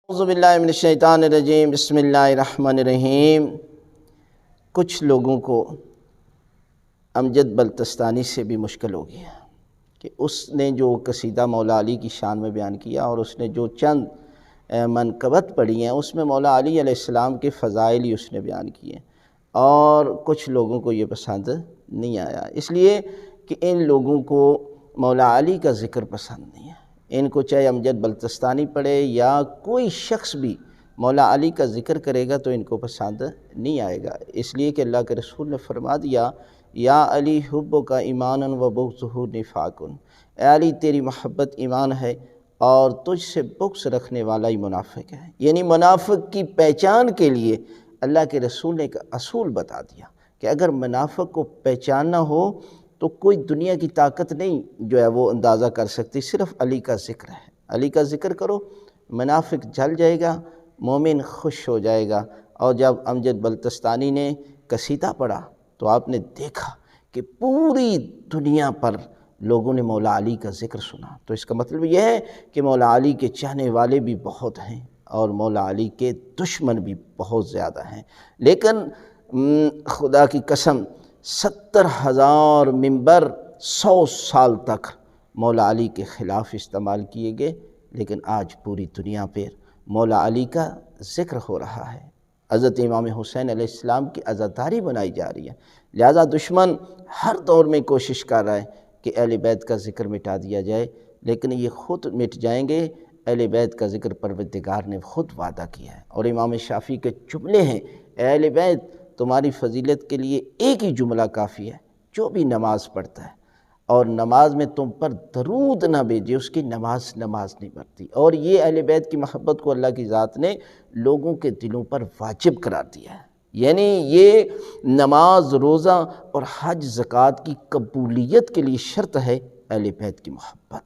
اعوذ باللہ من الشیطان الرجیم، بسم اللہ الرحمن الرحیم۔ کچھ لوگوں کو امجد بلتستانی سے بھی مشکل ہو گیا کہ اس نے جو قصیدہ مولا علی کی شان میں بیان کیا اور اس نے جو چند منقبت پڑھی ہیں اس میں مولا علی علیہ السلام کے فضائل ہی اس نے بیان کیے، اور کچھ لوگوں کو یہ پسند نہیں آیا، اس لیے کہ ان لوگوں کو مولا علی کا ذکر پسند نہیں ہے۔ ان کو چاہے امجد بلتستانی پڑھے یا کوئی شخص بھی مولا علی کا ذکر کرے گا تو ان کو پسند نہیں آئے گا، اس لیے کہ اللہ کے رسول نے فرما دیا، یا علی حبک ایمان و بغضہ نفاق، اے علی تیری محبت ایمان ہے اور تجھ سے بغض رکھنے والا ہی منافق ہے۔ یعنی منافق کی پہچان کے لیے اللہ کے رسول نے ایک اصول بتا دیا کہ اگر منافق کو پہچاننا ہو تو کوئی دنیا کی طاقت نہیں جو ہے وہ اندازہ کر سکتی، صرف علی کا ذکر ہے۔ علی کا ذکر کرو، منافق جل جائے گا، مومن خوش ہو جائے گا۔ اور جب امجد بلتستانی نے قصیدہ پڑھا تو آپ نے دیکھا کہ پوری دنیا پر لوگوں نے مولا علی کا ذکر سنا، تو اس کا مطلب یہ ہے کہ مولا علی کے چاہنے والے بھی بہت ہیں اور مولا علی کے دشمن بھی بہت زیادہ ہیں۔ لیکن خدا کی قسم 70,000 ممبر 100 سال تک مولا علی کے خلاف استعمال کیے گئے، لیکن آج پوری دنیا پر مولا علی کا ذکر ہو رہا ہے۔ حضرت امام حسین علیہ السلام کی عزاداری بنائی جا رہی ہے، لہذا دشمن ہر دور میں کوشش کر رہا ہے کہ اہل بیت کا ذکر مٹا دیا جائے، لیکن یہ خود مٹ جائیں گے۔ اہل بیت کا ذکر پروردگار نے خود وعدہ کیا ہے، اور امام شافعی کے جملے ہیں، اہل بیت تمہاری فضیلت کے لیے ایک ہی جملہ کافی ہے، جو بھی نماز پڑھتا ہے اور نماز میں تم پر درود نہ بھیجے اس کی نماز نہیں پڑھتی۔ اور یہ اہل بیت کی محبت کو اللہ کی ذات نے لوگوں کے دلوں پر واجب قرار دیا ہے، یعنی یہ نماز، روزہ اور حج، زکوٰۃ کی قبولیت کے لیے شرط ہے اہل بیت کی محبت۔